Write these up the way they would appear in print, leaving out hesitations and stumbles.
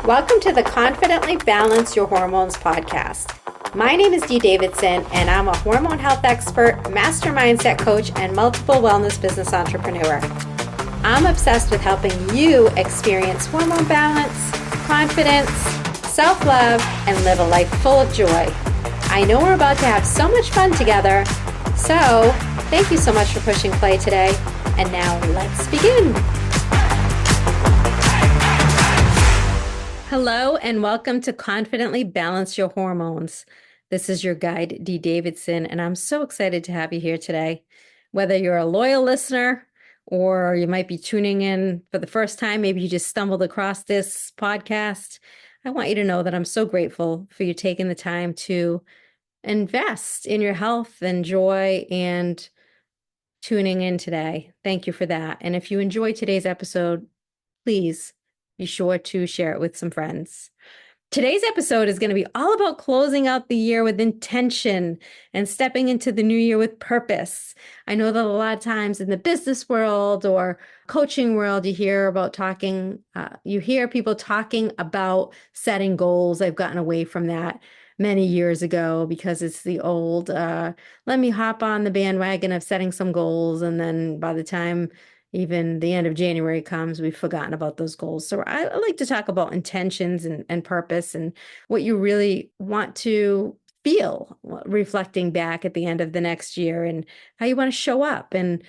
Welcome to the Confidently Balance Your Hormones podcast. My name is Dee Davidson, and I'm a hormone health expert, master mindset coach, and multiple wellness business entrepreneur. I'm obsessed with helping you experience hormone balance, confidence, self-love, and live a life full of joy. I know we're about to have so much fun together, so thank you so much for pushing play today. And now let's begin. Hello and welcome to Confidently Balance Your Hormones. This is your guide, Dee Davidson, and I'm so excited to have you here today. Whether you're a loyal listener or you might be tuning in for the first time, maybe you just stumbled across this podcast, I want you to know that I'm so grateful for you taking the time to invest in your health and joy and tuning in today. Thank you for that. And if you enjoyed today's episode, please be sure to share it with some friends. Today's episode is going to be all about closing out the year with intention and stepping into the new year with purpose. I know that a lot of times in the business world or coaching world, you hear people talking about setting goals. I've gotten away from that many years ago because it's the old, let me hop on the bandwagon of setting some goals. And then by the time even the end of January comes, we've forgotten about those goals. So I like to talk about intentions and purpose and what you really want to feel reflecting back at the end of the next year and how you want to show up and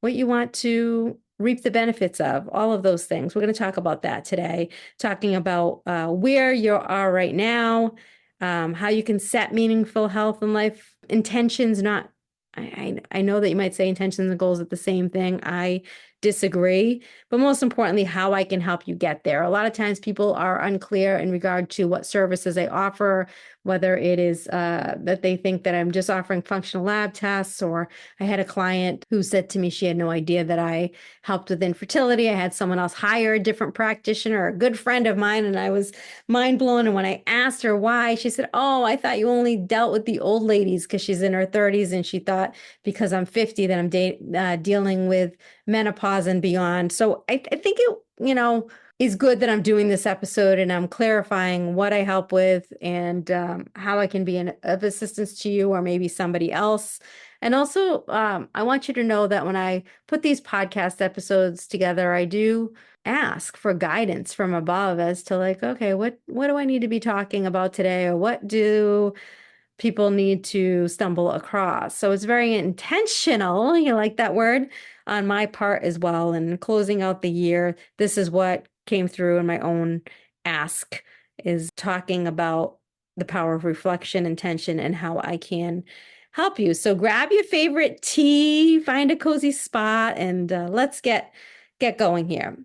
what you want to reap the benefits of, all of those things. We're going to talk about that today, talking about where you are right now, how you can set meaningful health and life intentions, not I know that you might say intentions and goals are the same thing. I disagree, but most importantly, how I can help you get there. A lot of times people are unclear in regard to what services I offer, whether it is that they think that I'm just offering functional lab tests, or I had a client who said to me she had no idea that I helped with infertility. I had someone else hire a different practitioner, a good friend of mine, and I was mind blown. And when I asked her why, she said, "Oh, I thought you only dealt with the old ladies," because she's in her 30s and she thought because I'm 50 that I'm dealing with menopause and beyond. So I think it, is good that I'm doing this episode and I'm clarifying what I help with and how I can be of assistance to you or maybe somebody else. And also, I want you to know that when I put these podcast episodes together, I do ask for guidance from above as to okay, what do I need to be talking about today, or what do people need to stumble across? So it's very intentional, you like that word, on my part as well. And closing out the year, this is what came through in my own ask, is talking about the power of reflection, intention, and how I can help you. So grab your favorite tea, find a cozy spot, and let's get going here.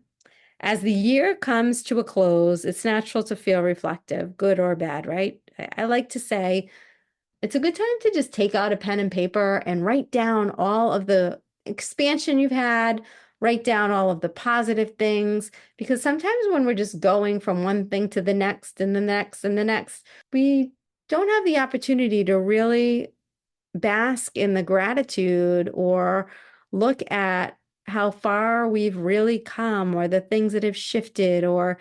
As the year comes to a close, it's natural to feel reflective, good or bad, right? I like to say it's a good time to just take out a pen and paper and write down all of the expansion you've had, write down all of the positive things, because sometimes when we're just going from one thing to the next and the next and the next, we don't have the opportunity to really bask in the gratitude or look at how far we've really come or the things that have shifted, or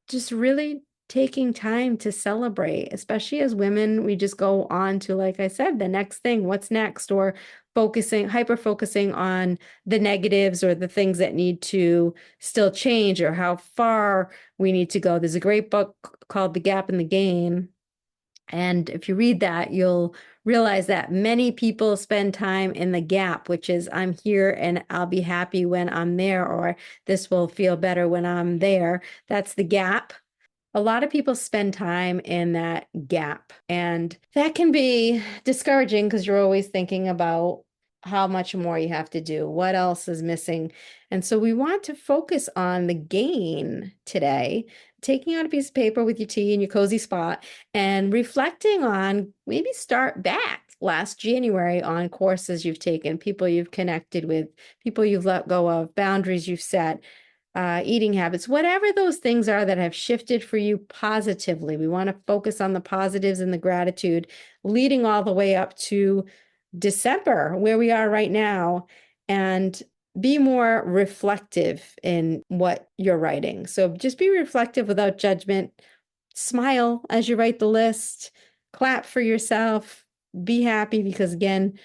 just really taking time to celebrate. Especially as women, we just go on to, like I said, the next thing, what's next, or hyper focusing on the negatives or the things that need to still change or how far we need to go. There's a great book called The Gap in the Gain. And if you read that, you'll realize that many people spend time in the gap, which is I'm here and I'll be happy when I'm there, or this will feel better when I'm there. That's the gap. A lot of people spend time in that gap, and that can be discouraging because you're always thinking about how much more you have to do, what else is missing. And so we want to focus on the gain today, taking out a piece of paper with your tea in your cozy spot and reflecting on, maybe start back last January on courses you've taken, people you've connected with, people you've let go of, boundaries you've set, eating habits, whatever those things are that have shifted for you positively. We want to focus on the positives and the gratitude leading all the way up to December, where we are right now. And be more reflective in what you're writing. So just be reflective without judgment. Smile as you write the list, clap for yourself, be happy because, again,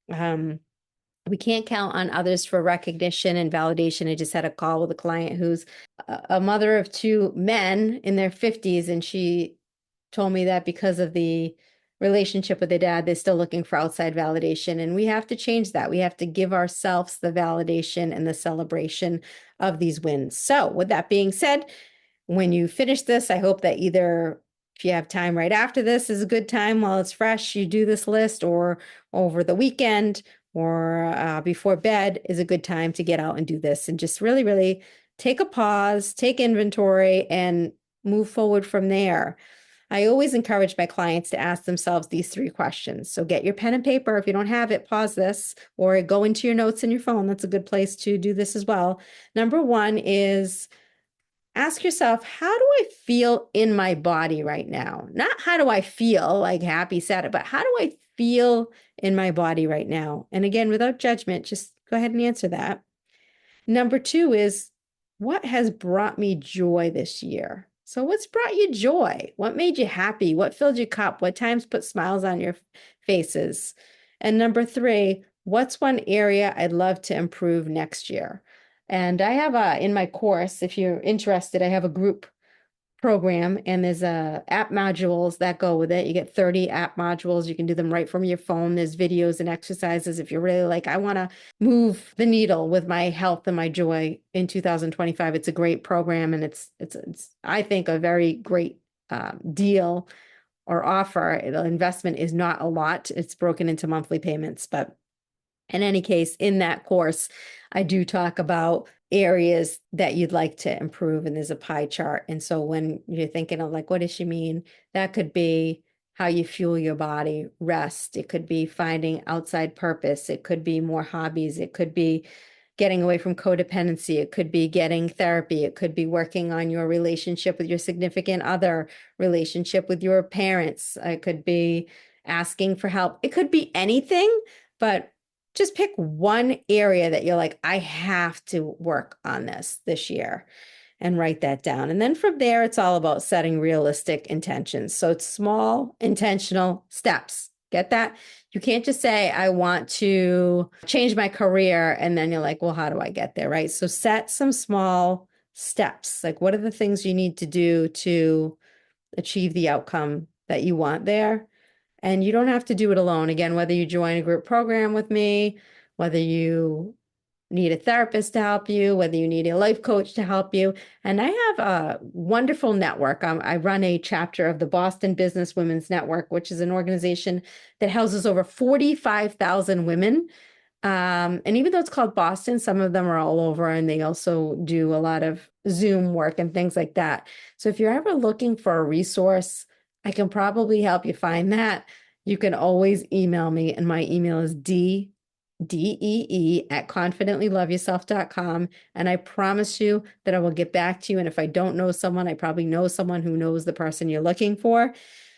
we can't count on others for recognition and validation. I just had a call with a client who's a mother of two men in their 50s, and she told me that because of the relationship with their dad, they're still looking for outside validation. And we have to change that. We have to give ourselves the validation and the celebration of these wins. So, with that being said, when you finish this, I hope that either if you have time right after this is a good time while it's fresh, you do this list, or over the weekend or before bed is a good time to get out and do this and just really, really take a pause, take inventory, and move forward from there. I always encourage my clients to ask themselves these three questions. So get your pen and paper. If you don't have it, pause this or go into your notes in your phone. That's a good place to do this as well. Number one is ask yourself, how do I feel in my body right now? Not how do I feel, like happy, sad, but how do I feel in my body right now? And again, without judgment, just go ahead and answer that. Number two is, what has brought me joy this year? So what's brought you joy? What made you happy? What filled your cup? What times put smiles on your faces? And number three, what's one area I'd love to improve next year? And I have in my course, if you're interested, I have a group program, and there's app modules that go with it. You get 30 app modules. You can do them right from your phone. There's videos and exercises. If you're really like, I want to move the needle with my health and my joy in 2025, it's a great program. And it's I think, a very great deal or offer. The investment is not a lot. It's broken into monthly payments, but in any case, in that course, I do talk about areas that you'd like to improve, and there's a pie chart. And so when you're thinking of like, what does she mean? That could be how you fuel your body, rest. It could be finding outside purpose. It could be more hobbies. It could be getting away from codependency. It could be getting therapy. It could be working on your relationship with your significant other, relationship with your parents. It could be asking for help. It could be anything, but just pick one area that you're like, I have to work on this year, and write that down. And then from there, it's all about setting realistic intentions. So it's small, intentional steps. Get that? You can't just say, I want to change my career. And then you're like, well, how do I get there? Right? So set some small steps. Like, what are the things you need to do to achieve the outcome that you want there? And you don't have to do it alone. Again, whether you join a group program with me, whether you need a therapist to help you, whether you need a life coach to help you. And I have a wonderful network. I run a chapter of the Boston Business Women's Network, which is an organization that houses over 45,000 women. And even though it's called Boston, some of them are all over, and they also do a lot of Zoom work and things like that. So if you're ever looking for a resource, I can probably help you find that. You can always email me, and my email is DEE@confidentlyloveyourself.com. And I promise you that I will get back to you. And if I don't know someone, I probably know someone who knows the person you're looking for.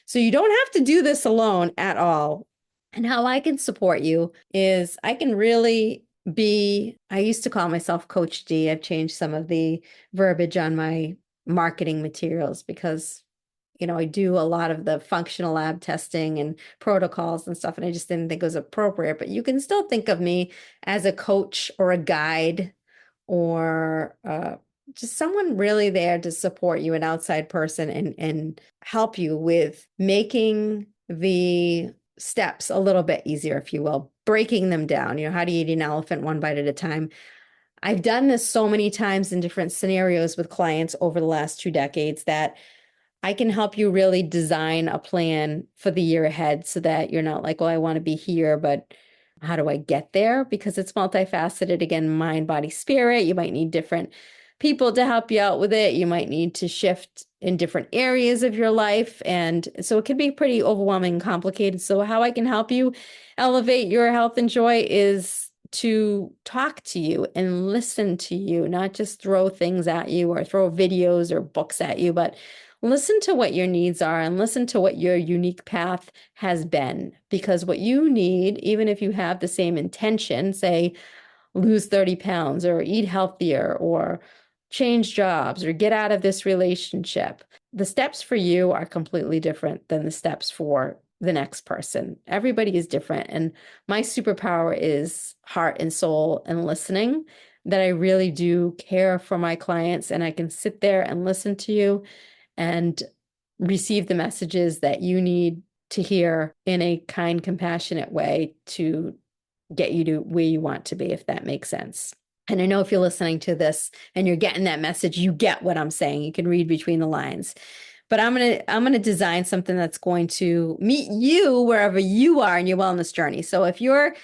So you don't have to do this alone at all. And how I can support you is I can really I used to call myself Coach D. I've changed some of the verbiage on my marketing materials because I do a lot of the functional lab testing and protocols and stuff, and I just didn't think it was appropriate. But you can still think of me as a coach or a guide or just someone really there to support you, an outside person, and help you with making the steps a little bit easier, if you will, breaking them down. How do you eat an elephant one bite at a time? I've done this so many times in different scenarios with clients over the last 2 decades that I can help you really design a plan for the year ahead so that you're not like, well, I want to be here, but how do I get there? Because it's multifaceted. Again, mind, body, spirit. You might need different people to help you out with it. You might need to shift in different areas of your life. And so it can be pretty overwhelming and complicated. So how I can help you elevate your health and joy is to talk to you and listen to you, not just throw things at you or throw videos or books at you, but listen to what your needs are and listen to what your unique path has been. Because what you need, even if you have the same intention, say, lose 30 pounds or eat healthier or change jobs or get out of this relationship. The steps for you are completely different than the steps for the next person. Everybody is different. And my superpower is heart and soul and listening, that I really do care for my clients and I can sit there and listen to you and receive the messages that you need to hear in a kind, compassionate way to get you to where you want to be, if that makes sense. And I know if you're listening to this and you're getting that message, you get what I'm saying. You can read between the lines. But I'm gonna design something that's going to meet you wherever you are in your wellness journey. So if you're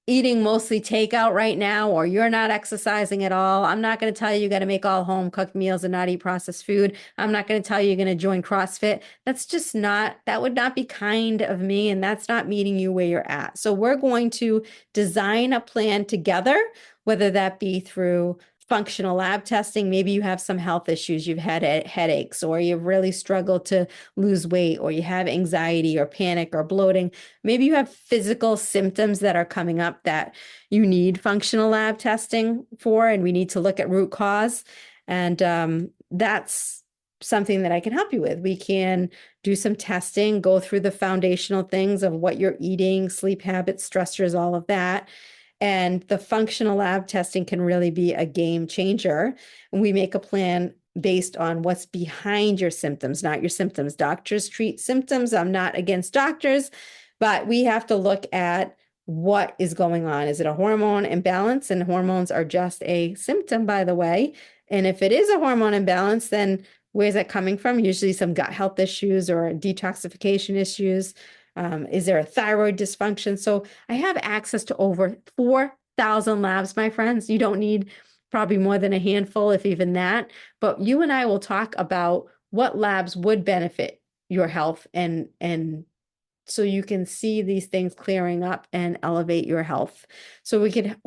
eating mostly takeout right now, or you're not exercising at all, I'm not going to tell you you got to make all home cooked meals and not eat processed food. I'm not going to tell you you're going to join CrossFit. That's just not, that would not be kind of me. And that's not meeting you where you're at. So we're going to design a plan together, whether that be through functional lab testing. Maybe you have some health issues, you've had headaches, or you've really struggled to lose weight, or you have anxiety or panic or bloating. Maybe you have physical symptoms that are coming up that you need functional lab testing for, and we need to look at root cause. And that's something that I can help you with. We can do some testing, go through the foundational things of what you're eating, sleep habits, stressors, all of that. And the functional lab testing can really be a game changer. And we make a plan based on what's behind your symptoms, not your symptoms. Doctors treat symptoms. I'm not against doctors, but we have to look at what is going on. Is it a hormone imbalance? And hormones are just a symptom, by the way. And if it is a hormone imbalance, then where's that coming from? Usually some gut health issues or detoxification issues. Is there a thyroid dysfunction? So I have access to over 4,000 labs, my friends. You don't need probably more than a handful, if even that. But you and I will talk about what labs would benefit your health, and so you can see these things clearing up and elevate your health. So we could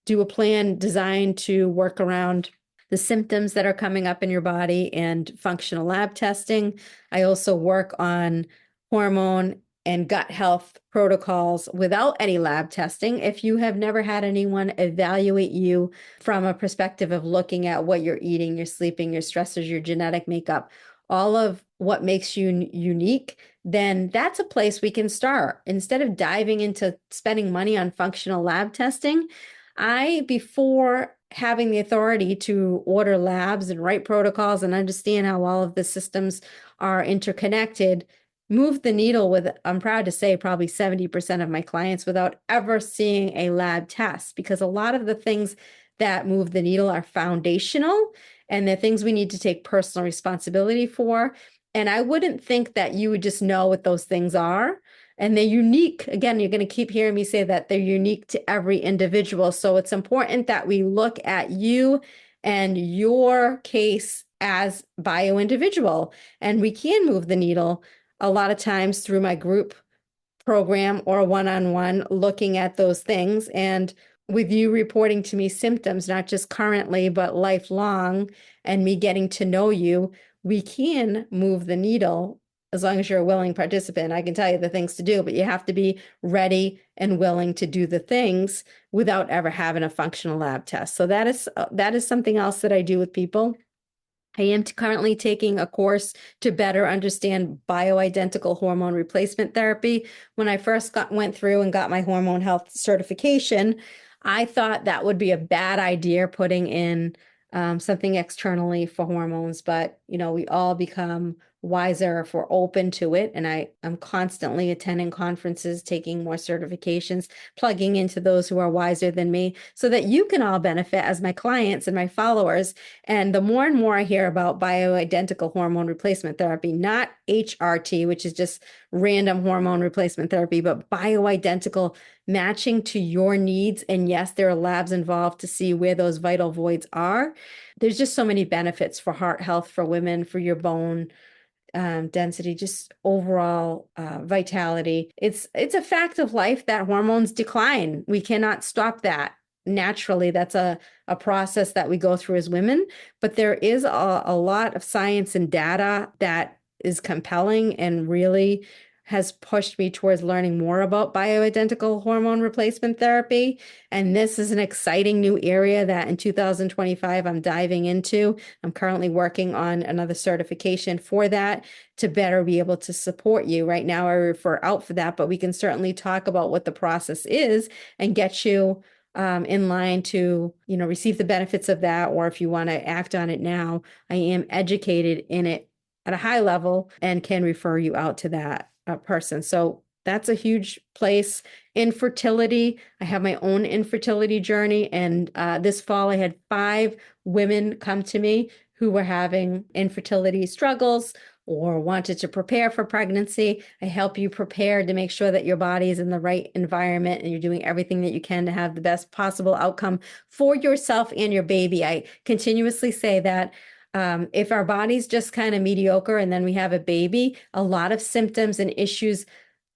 do a plan designed to work around the symptoms that are coming up in your body and functional lab testing. I also work on hormone and gut health protocols without any lab testing. If you have never had anyone evaluate you from a perspective of looking at what you're eating, your sleeping, your stressors, your genetic makeup, all of what makes you unique, then that's a place we can start. Instead of diving into spending money on functional lab testing, before having the authority to order labs and write protocols and understand how all of the systems are interconnected, move the needle with, I'm proud to say, probably 70% of my clients without ever seeing a lab test, because a lot of the things that move the needle are foundational and they're things we need to take personal responsibility for. And I wouldn't think that you would just know what those things are. And they're unique. Again, you're going to keep hearing me say that they're unique to every individual. So it's important that we look at you and your case as bio individual. And we can move the needle a lot of times through my group program or one-on-one, looking at those things. And with you reporting to me symptoms, not just currently, but lifelong, and me getting to know you, we can move the needle as long as you're a willing participant. I can tell you the things to do, but you have to be ready and willing to do the things without ever having a functional lab test. So that is something else that I do with people. I am currently taking a course to better understand bioidentical hormone replacement therapy. When I first went through and got my hormone health certification, I thought that would be a bad idea, putting in something externally for hormones, but we all become wiser if we're open to it. And I'm constantly attending conferences, taking more certifications, plugging into those who are wiser than me so that you can all benefit as my clients and my followers. And the more and more I hear about bioidentical hormone replacement therapy, not HRT, which is just random hormone replacement therapy, but bioidentical, matching to your needs. And yes, there are labs involved to see where those vital voids are. There's just so many benefits for heart health, for women, for your bone density, just overall vitality. It's a fact of life that hormones decline. We cannot stop that naturally. That's a process that we go through as women, but there is a lot of science and data that is compelling and really has pushed me towards learning more about bioidentical hormone replacement therapy. And this is an exciting new area that in 2025 I'm diving into. I'm currently working on another certification for that to better be able to support you. Right now, I refer out for that, but we can certainly talk about what the process is and get you in line to, receive the benefits of that. Or if you want to act on it now, I am educated in it at a high level and can refer you out to that person. So that's a huge place. Infertility. I have my own infertility journey. And this fall, I had 5 women come to me who were having infertility struggles or wanted to prepare for pregnancy. I help you prepare to make sure that your body is in the right environment and you're doing everything that you can to have the best possible outcome for yourself and your baby. I continuously say that if our body's just kind of mediocre and then we have a baby, a lot of symptoms and issues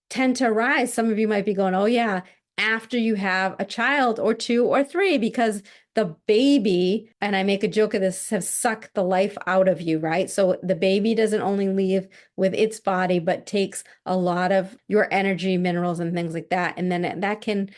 tend to arise. Some of you might be going, oh, yeah, after you have a child or 2 or 3, because the baby, and I make a joke of this, have sucked the life out of you, right? So the baby doesn't only leave with its body, but takes a lot of your energy, minerals, and things like that. And then that can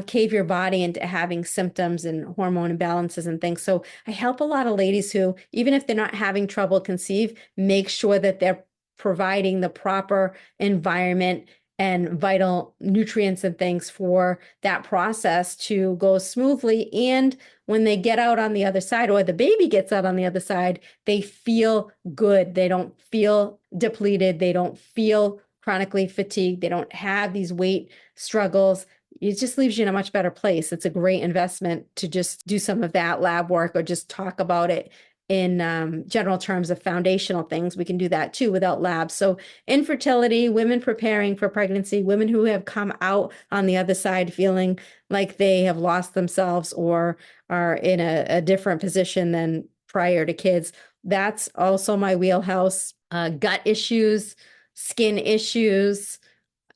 cave your body into having symptoms and hormone imbalances and things. So I help a lot of ladies who, even if they're not having trouble conceive, make sure that they're providing the proper environment and vital nutrients and things for that process to go smoothly. And when they get out on the other side, or the baby gets out on the other side, they feel good. They don't feel depleted. They don't feel chronically fatigued. They don't have these weight struggles. It just leaves you in a much better place. It's a great investment to just do some of that lab work or just talk about it in general terms of foundational things. We can do that too without labs. So infertility, women preparing for pregnancy, women who have come out on the other side feeling like they have lost themselves or are in a different position than prior to kids. That's also my wheelhouse. Gut issues, skin issues,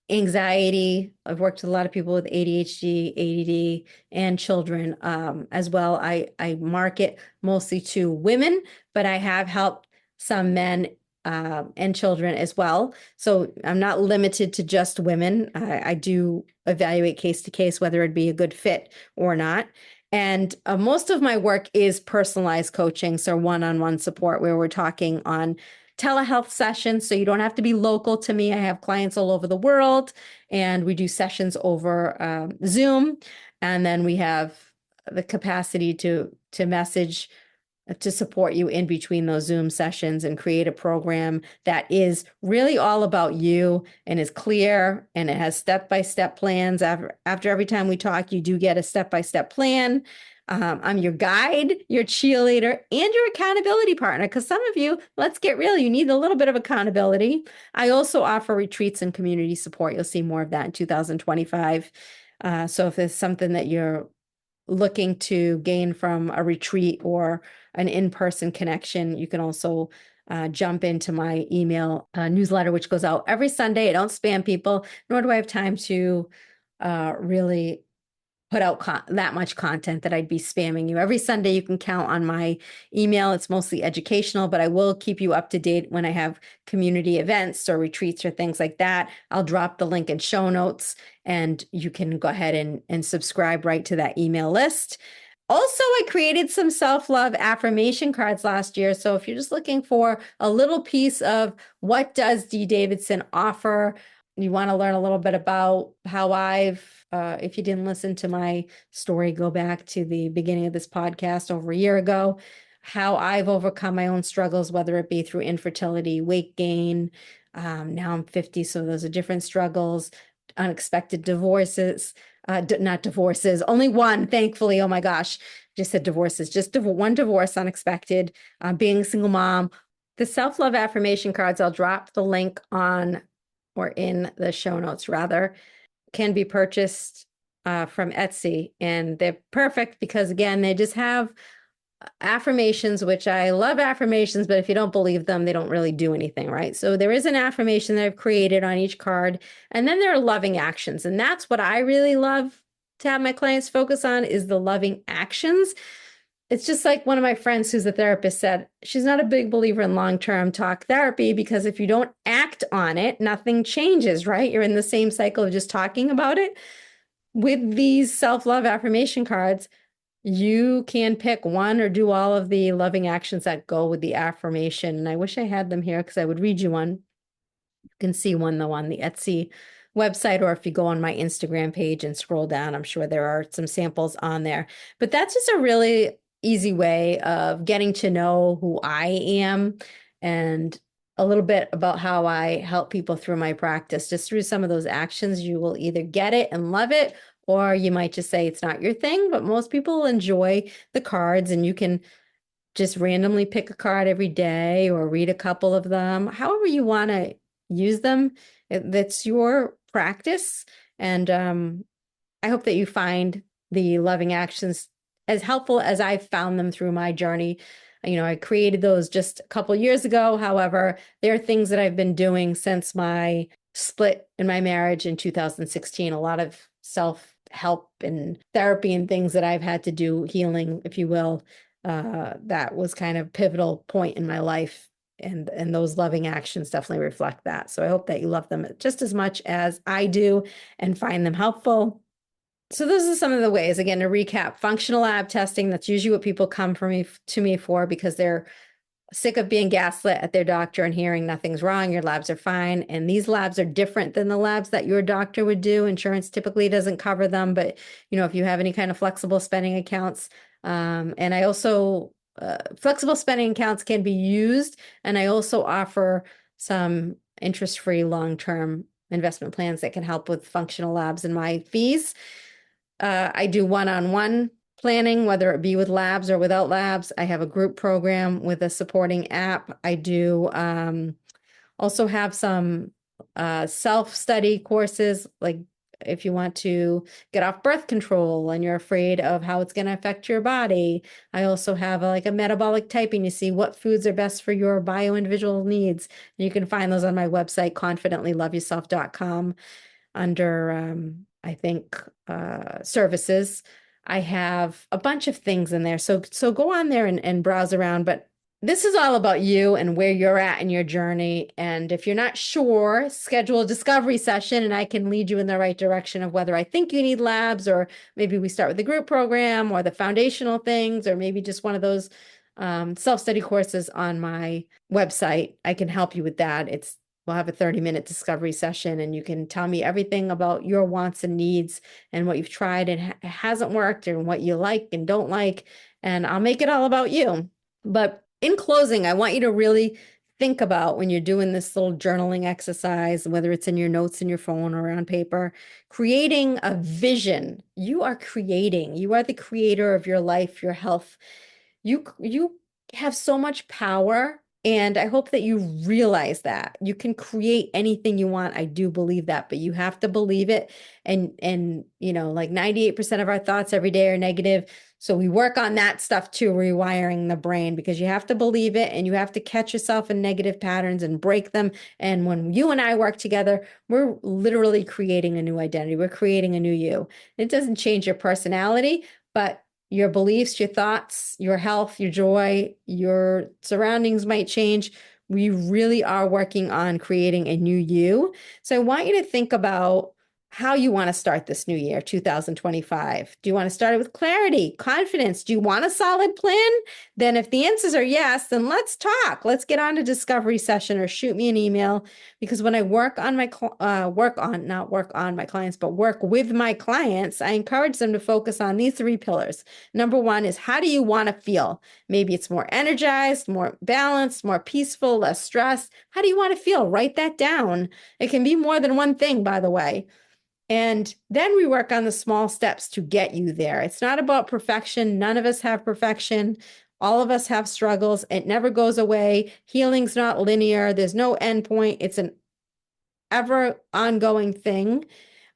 anxiety. I've worked with a lot of people with ADHD, ADD, and children as well. I market mostly to women, but I have helped some men and children as well. So I'm not limited to just women. I do evaluate case to case whether it'd be a good fit or not. And most of my work is personalized coaching, so one-on-one support where we're talking on telehealth sessions. So you don't have to be local to me. I have clients all over the world, and we do sessions over Zoom. And then we have the capacity to message to support you in between those Zoom sessions and create a program that is really all about you and is clear, and it has step-by-step plans. After every time we talk, you do get a step-by-step plan. I'm your guide, your cheerleader, and your accountability partner. Because some of you, let's get real, you need a little bit of accountability. I also offer retreats and community support. You'll see more of that in 2025. So if there's something that you're looking to gain from a retreat or an in-person connection, you can also jump into my email newsletter, which goes out every Sunday. I don't spam people, nor do I have time to really put out that much content that I'd be spamming you. Every Sunday, you can count on my email. It's mostly educational, but I will keep you up to date when I have community events or retreats or things like that. I'll drop the link in show notes, and you can go ahead and subscribe right to that email list. Also, I created some self-love affirmation cards last year. So if you're just looking for a little piece of what does Dee Davidson offer, you want to learn a little bit about how if you didn't listen to my story, go back to the beginning of this podcast over a year ago, how I've overcome my own struggles, whether it be through infertility, weight gain. Now I'm 50, so those are different struggles, unexpected divorces, not divorces, only one, thankfully. Oh my gosh, just said divorces, just one divorce, unexpected, being a single mom. The self-love affirmation cards, I'll drop the link on or in the show notes rather, can be purchased from Etsy. And they're perfect because, again, they just have affirmations, which I love affirmations, but if you don't believe them, they don't really do anything, right? So there is an affirmation that I've created on each card. And then there are loving actions. And that's what I really love to have my clients focus on, is the loving actions. It's just like one of my friends who's a therapist said, she's not a big believer in long-term talk therapy because if you don't act on it, nothing changes, right? You're in the same cycle of just talking about it. With these self-love affirmation cards, you can pick one or do all of the loving actions that go with the affirmation. And I wish I had them here because I would read you one. You can see one though on the Etsy website, or if you go on my Instagram page and scroll down, I'm sure there are some samples on there. But that's just a really easy way of getting to know who I am and a little bit about how I help people through my practice. Just through some of those actions, you will either get it and love it, or you might just say it's not your thing. But most people enjoy the cards, and you can just randomly pick a card every day or read a couple of them, however you want to use them. That's your practice. And I hope that you find the loving actions as helpful as I found them through my journey. I created those just a couple years ago. However, there are things that I've been doing since my split in my marriage in 2016, a lot of self-help and therapy and things that I've had to do, healing, if you will. That was kind of pivotal point in my life. And those loving actions definitely reflect that. So I hope that you love them just as much as I do and find them helpful. So those are some of the ways, again, to recap: functional lab testing. That's usually what people come to me for because they're sick of being gaslit at their doctor and hearing nothing's wrong, your labs are fine. And these labs are different than the labs that your doctor would do. Insurance typically doesn't cover them, but if you have any kind of flexible spending accounts, and I also flexible spending accounts can be used, and I also offer some interest-free long-term investment plans that can help with functional labs and my fees. I do one-on-one planning, whether it be with labs or without labs. I have a group program with a supporting app. I do also have some self-study courses, like if you want to get off birth control and you're afraid of how it's going to affect your body. I also have like a metabolic typing to see what foods are best for your bio-individual needs. And you can find those on my website, confidentlyloveyourself.com, under I think services. I have a bunch of things in there. So go on there and browse around. But this is all about you and where you're at in your journey. And if you're not sure, schedule a discovery session and I can lead you in the right direction of whether I think you need labs, or maybe we start with the group program or the foundational things, or maybe just one of those self-study courses on my website. I can help you with that. We'll have a 30-minute discovery session and you can tell me everything about your wants and needs and what you've tried and hasn't worked and what you like and don't like. And I'll make it all about you. But in closing, I want you to really think about, when you're doing this little journaling exercise, whether it's in your notes in your phone or on paper, creating a vision. You are the creator of your life, your health. You have so much power, and I hope that you realize that you can create anything you want. I do believe that, but you have to believe it. And like 98% of our thoughts every day are negative. So we work on that stuff too, rewiring the brain, because you have to believe it and you have to catch yourself in negative patterns and break them. And when you and I work together, we're literally creating a new identity. We're creating a new you. It doesn't change your personality, but your beliefs, your thoughts, your health, your joy, your surroundings might change. We really are working on creating a new you. So I want you to think about how you want to start this new year, 2025. Do you want to start it with clarity, confidence? Do you want a solid plan? Then if the answers are yes, then let's talk. Let's get on a discovery session or shoot me an email, because when I work with my clients, I encourage them to focus on these 3 pillars. Number 1 is, how do you want to feel? Maybe it's more energized, more balanced, more peaceful, less stressed. How do you want to feel? Write that down. It can be more than one thing, by the way. And then we work on the small steps to get you there. It's not about perfection. None of us have perfection. All of us have struggles. It never goes away. Healing's not linear. There's no end point. It's an ever ongoing thing.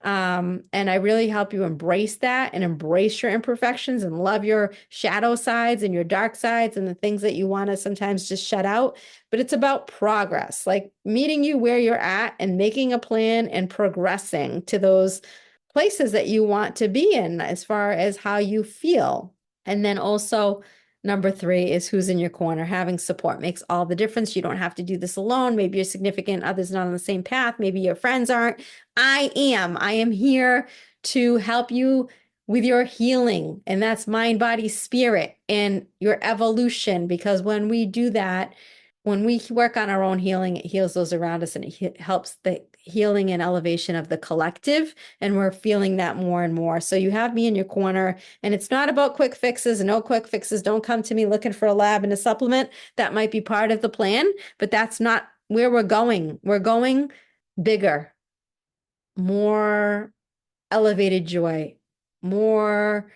And I really help you embrace that and embrace your imperfections and love your shadow sides and your dark sides and the things that you want to sometimes just shut out. But it's about progress, like meeting you where you're at and making a plan and progressing to those places that you want to be in as far as how you feel. And then also Number 3 is who's in your corner. Having support makes all the difference. You don't have to do this alone. Maybe your significant other's not on the same path. Maybe your friends aren't. I am. I am here to help you with your healing, and that's mind, body, spirit, and your evolution. Because when we do that, when we work on our own healing, it heals those around us, and it helps the healing and elevation of the collective. And we're feeling that more and more. So you have me in your corner, and it's not about quick fixes. No quick fixes. Don't come to me looking for a lab and a supplement. That might be part of the plan, but that's not where we're going. We're going bigger, more elevated joy, more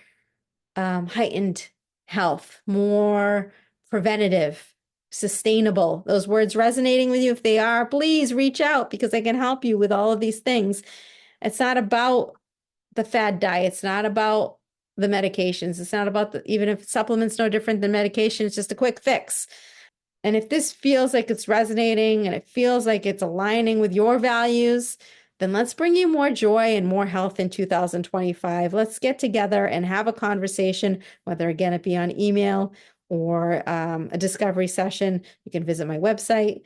heightened health, more preventative, sustainable. Those words resonating with you? If they are, please reach out, because I can help you with all of these things. It's not about the fad diet. It's not about the medications. It's not about even if supplements no different than medication, it's just a quick fix. And if this feels like it's resonating and it feels like it's aligning with your values, then let's bring you more joy and more health in 2025. Let's get together and have a conversation, whether again it be on email or a discovery session. You can visit my website,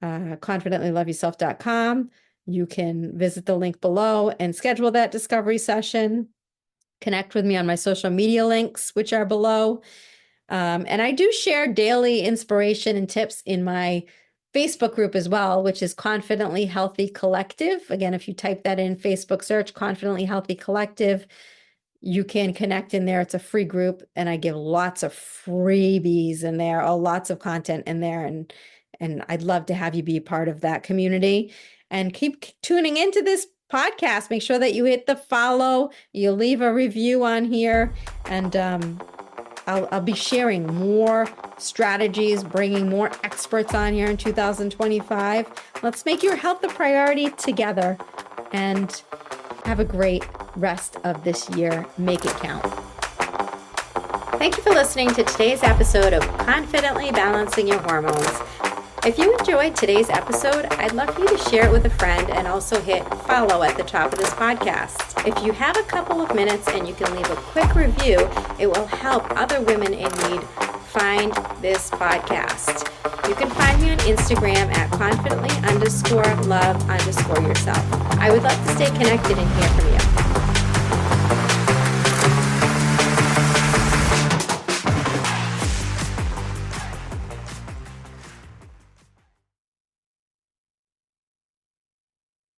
confidentlyloveyourself.com. You can visit the link below and schedule that discovery session. Connect with me on my social media links, which are below. And I do share daily inspiration and tips in my Facebook group as well, which is Confidently Healthy Collective. Again, if you type that in Facebook search, Confidently Healthy Collective, you can connect in there. It's a free group, and I give lots of freebies in there, lots of content in there. And I'd love to have you be part of that community. And keep tuning into this podcast. Make sure that you hit the follow, you leave a review on here, and I'll be sharing more strategies, bringing more experts on here in 2025. Let's make your health a priority together and have a great rest of this year. Make it count. Thank you for listening to today's episode of Confidently Balancing Your Hormones. If you enjoyed today's episode, I'd love for you to share it with a friend and also hit follow at the top of this podcast. If you have a couple of minutes and you can leave a quick review, it will help other women in need find this podcast. You can find me on Instagram at confidently_love_yourself. I would love to stay connected and hear from you.